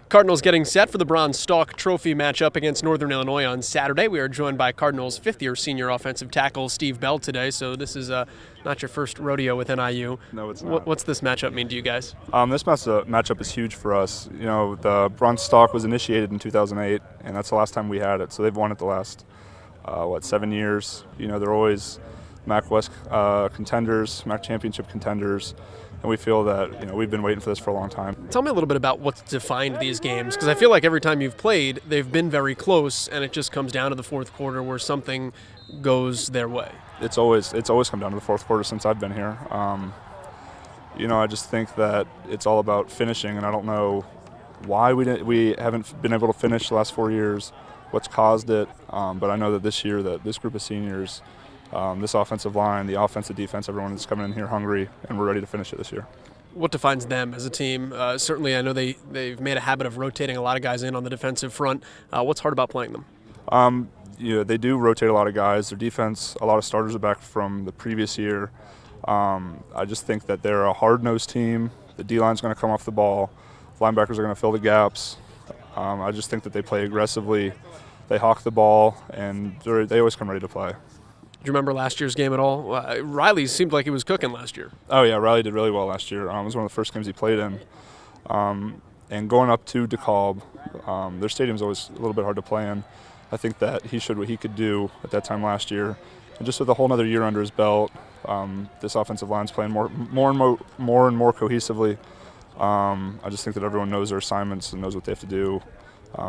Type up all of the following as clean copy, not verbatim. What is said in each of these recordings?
Cardinals getting set for the Bronze Stalk Trophy matchup against Northern Illinois on Saturday. We are joined by Cardinals fifth-year senior offensive tackle Steve Bell today, so this is not your first rodeo with NIU. No, it's not. What's this matchup mean to you guys? This matchup is huge for us. You know, the Bronze Stalk was initiated in 2008, and that's the last time we had it, so they've won it the last, 7 years. You know, they're always MAC West contenders, MAC championship contenders. And we feel that, you know, we've been waiting for this for a long time. Tell me a little bit about what's defined these games, because I feel like every time you've played, they've been very close, and it just comes down to the fourth quarter where something goes their way. It's always come down to the fourth quarter since I've been here. You know, I just think that it's all about finishing, and I don't know why we haven't been able to finish the last 4 years, what's caused it, but I know that this year, that this group of seniors, this offensive line, the offense, the defense, everyone is coming in here hungry, and we're ready to finish it this year. What defines them as a team? Certainly, I know they've made a habit of rotating a lot of guys in on the defensive front. What's hard about playing them? You know, they do rotate a lot of guys. Their defense, a lot of starters are back from the previous year. I just think that they're a hard-nosed team. The D-line's going to come off the ball. Linebackers are going to fill the gaps. I just think that they play aggressively. They hawk the ball, and they always come ready to play. Do you remember last year's game at all? Riley seemed like he was cooking last year. Oh, yeah, Riley did really well last year. It was one of the first games he played in. And going up to DeKalb, their stadium's always a little bit hard to play in. I think that he showed what he could do at that time last year. And just with a whole other year under his belt, this offensive line's playing more and more cohesively. I just think that everyone knows their assignments and knows what they have to do.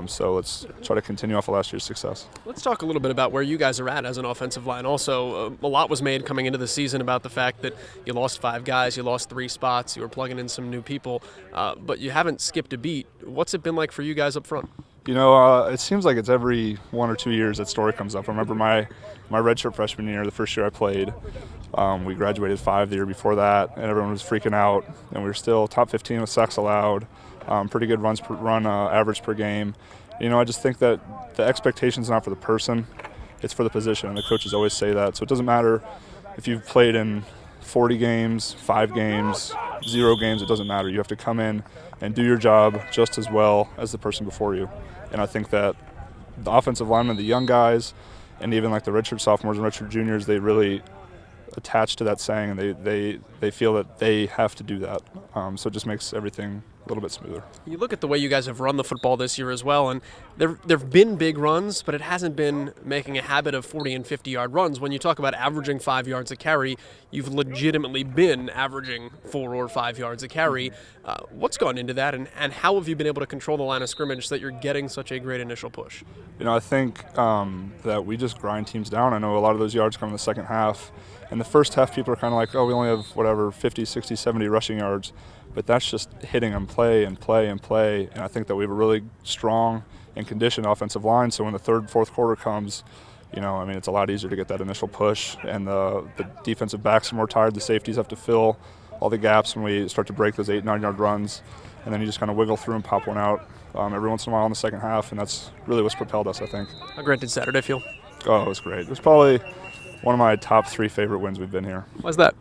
So let's try to continue off of last year's success. Let's talk a little bit about where you guys are at as an offensive line. Also, a lot was made coming into the season about the fact that you lost 5 guys, you lost 3 spots, you were plugging in some new people, but you haven't skipped a beat. What's it been like for you guys up front? You know, it seems like it's every 1 or 2 years that story comes up. I remember my redshirt freshman year, the first year I played, we graduated 5 the year before that, and everyone was freaking out, and we were still top 15 with sacks allowed. Pretty good run average per game. You know, I just think that the expectation's not for the person, it's for the position, and the coaches always say that. So it doesn't matter if you've played in 40 games, 5 games, 0 games, it doesn't matter. You have to come in and do your job just as well as the person before you. And I think that the offensive linemen, the young guys, and even like the redshirt sophomores and redshirt juniors, they really attach to that saying, and they feel that they have to do that. So it just makes everything a little bit smoother. You look at the way you guys have run the football this year as well, and there've been big runs, but it hasn't been making a habit of 40 and 50-yard runs. When you talk about averaging 5 yards a carry, you've legitimately been averaging 4 or 5 yards a carry. What's gone into that, and how have you been able to control the line of scrimmage so that you're getting such a great initial push? You know, I think that we just grind teams down. I know a lot of those yards come in the second half. In the first half, people are kind of like, oh, we only have, 50, 60, 70 rushing yards. But that's just hitting them play and play and play. And I think that we have a really strong and conditioned offensive line. So when the third, fourth quarter comes, you know, I mean, it's a lot easier to get that initial push. And the defensive backs are more tired. The safeties have to fill all the gaps when we start to break those 8, 9-yard runs. And then you just kind of wiggle through and pop one out every once in a while in the second half. And that's really what's propelled us, I think. How great did Saturday feel? Oh, it was great. It was probably one of my top 3 favorite wins we've been here. Why's that?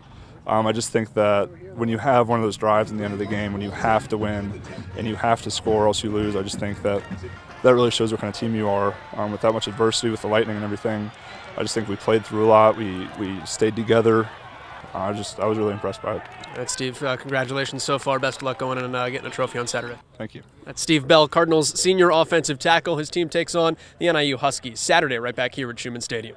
I just think that when you have one of those drives in the end of the game, when you have to win and you have to score or else you lose, I just think that really shows what kind of team you are. With that much adversity, with the lightning and everything, I just think we played through a lot. We stayed together. I was really impressed by it. All right, Steve, congratulations so far. Best of luck going in and getting a trophy on Saturday. Thank you. That's Steve Bell, Cardinals senior offensive tackle. His team takes on the NIU Huskies Saturday right back here at Scheumann Stadium.